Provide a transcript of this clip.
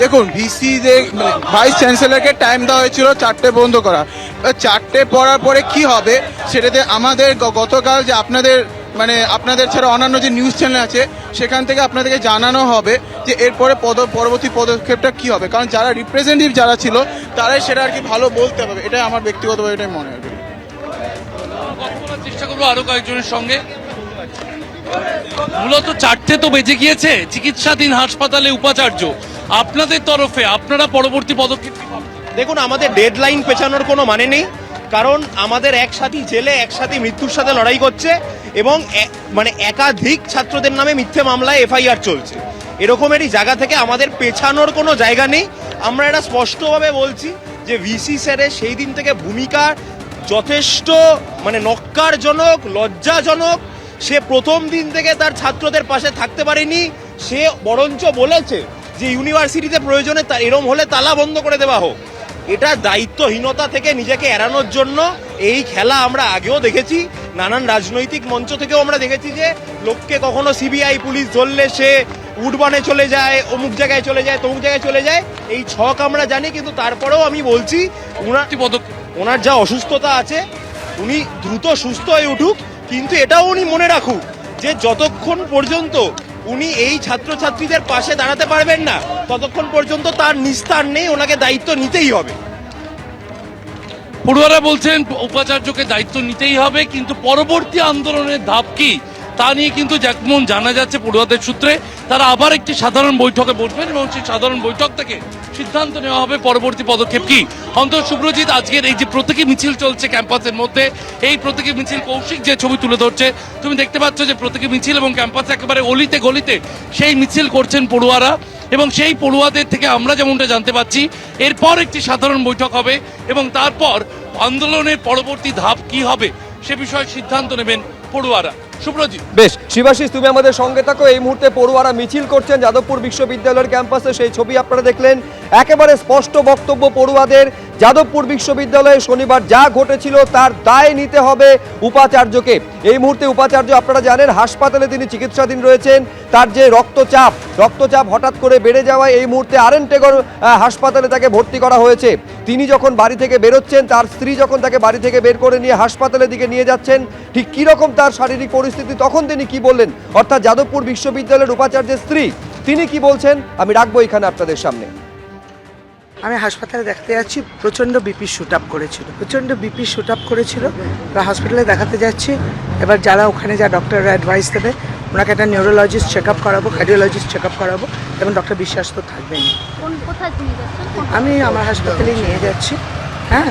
দেখুন ভিসিদের vice চ্যান্সেলরকে time দেওয়া হয়েছিল 4টে বন্ধ করা, 4টে পড়ার পরে কি হবে সেটাতে আমাদের গতকাল যে আপনাদের ছাড়া অন্যান্য যে নিউজ চ্যানেল আছে সেখান থেকে আপনাদেরকে জানানো হবে যে এরপরে পরবর্তী পদক্ষেপটা কি হবে, কারণ যারা রিপ্রেজেন্টেটিভ যারা ছিল তারাই সেটা আর কি ভালো বলতে হবে, এটাই আমার ব্যক্তিগতভাবে এটাই মনে হয়। চেষ্টা করবো আরো কয়েকজনের সঙ্গে। মূলত 4টে তো বেজে গিয়েছে, চিকিৎসাধীন হাসপাতালে উপাচার্য, আপনাদের তরফে আপনারা পরবর্তী পদক্ষেপ কি ভাবছেন? দেখুন, আমাদের ডেডলাইন পেছানোর কোনো মানে নেই, কারণ আমাদের একসাথে জেলে একসাথে মৃত্যুর সাথে লড়াই করছে এবং একাধিক ছাত্রদের নামে মিথ্যে মামলায় এফআইআর চলছে। এরকমেরই জায়গা থেকে আমাদের পেছানোর কোনো জায়গা নেই। আমরা এটা স্পষ্টভাবে বলছি যে ভিসি স্যারের সেই দিন থেকে ভূমিকা যথেষ্ট নক্কারজনক, লজ্জাজনক। সে প্রথম দিন থেকে তার ছাত্রদের পাশে থাকতে পারেনি, সে বরঞ্চ বলেছে যে ইউনিভার্সিটিতে প্রয়োজনে এরম হলে তালা বন্ধ করে দেওয়া হোক। এটা দায়িত্বহীনতা থেকে নিজেকে এড়ানোর জন্য এই খেলা আমরা আগেও দেখেছি, নানান রাজনৈতিক মঞ্চ থেকেও আমরা দেখেছি যে লোককে কখনো সিবিআই পুলিশ ধরলে সে উডবানে চলে যায়, অমুক জায়গায় চলে যায়, তমুক জায়গায় চলে যায়। এই ছক আমরা জানি, কিন্তু তারপরেও আমি বলছি ওনার যা অসুস্থতা আছে উনি দ্রুত সুস্থ হয়ে উঠুক, কিন্তু এটাও উনি মনে রাখুক যে যতক্ষণ পর্যন্ত উনি এই ছাত্রছাত্রীদের পাশে দাঁড়াতে পারবেন না ততক্ষণ পর্যন্ত তার নিস্তার নেই, ওনাকে দায়িত্ব নিতেই হবে। পড়ুয়ারা বলছেন উপাচার্যকে দায়িত্ব নিতেই হবে, কিন্তু পরবর্তী আন্দোলনের ধাপ কি তা নিয়ে কিন্তু যেমন জানা যাচ্ছে পড়ুয়াদের সূত্রে তারা আবার একটি সাধারণ বৈঠকে বসবেন এবং সেই সাধারণ বৈঠক থেকে সিদ্ধান্ত নেওয়া হবে পরবর্তী পদক্ষেপ কি। অন্তত শুভ্রজিৎ, আজকের এই যে প্রতীকী মিছিল চলছে ক্যাম্পাসের মধ্যে, এই প্রতীকী মিছিল কৌশিক যে ছবি তুলে ধরছে, তুমি দেখতে পাচ্ছ যে প্রতীকী মিছিল এবং ক্যাম্পাসে একেবারে অলিতে গলিতে সেই মিছিল করছেন পড়ুয়ারা, এবং সেই পড়ুয়াদের থেকে আমরা যেমনটা জানতে পাচ্ছি এরপর একটি সাধারণ বৈঠক হবে এবং তারপর আন্দোলনের পরবর্তী ধাপ কি হবে সে বিষয়ে সিদ্ধান্ত নেবেন পড়ুয়ারা। শুভ্রজিৎ, বেশ, শিবাশিস তুমি আমাদের সঙ্গে থাকো। এই মুহূর্তে পড়ুয়ারা মিছিল করছেন যাদবপুর বিশ্ববিদ্যালয়ের ক্যাম্পাসে, সেই ছবি আপনারা দেখলেন। একেবারে স্পষ্ট বক্তব্য পড়ুয়াদের, যাদবপুর বিশ্ববিদ্যালয়ে শনিবার যা ঘটেছিল তার দায় নিতে হবে উপাচার্যকে। এই মুহূর্তে উপাচার্য আপনারা জানেন হাসপাতালে তিনি চিকিৎসাধীন রয়েছেন। তার যে রক্তচাপ হঠাৎ করে বেড়ে যাওয়ায় এই মুহূর্তে আরএন টেগর হাসপাতালে তাকে ভর্তি করা হয়েছে। তিনি যখন বাড়ি থেকে বেরোচ্ছেন, তার স্ত্রী যখন তাকে বাড়ি থেকে বের করে নিয়ে হাসপাতালের দিকে নিয়ে যাচ্ছেন, ঠিক কীরকম তার শারীরিক পরিস্থিতি তখন তিনি কি বললেন, অর্থাৎ যাদবপুর বিশ্ববিদ্যালয়ের উপাচার্যের স্ত্রী তিনি কি বলছেন আমি রাখবো এখানে আপনাদের সামনে। আমি হাসপাতালে দেখাতে যাচ্ছি, প্রচণ্ড বিপি শুট আপ করেছিল, হসপিটালে দেখাতে যাচ্ছি। এবার যারা ওখানে যা ডক্টররা অ্যাডভাইস দেবে, ওনাকে একটা নিউরোলজিস্ট চেক আপ করাবো, কার্ডিওলজিস্ট চেক আপ করাবো, এবং ডক্টর বিশ্বাস তো থাকবেন। আমি আমার হাসপাতালেই নিয়ে যাচ্ছি। হ্যাঁ,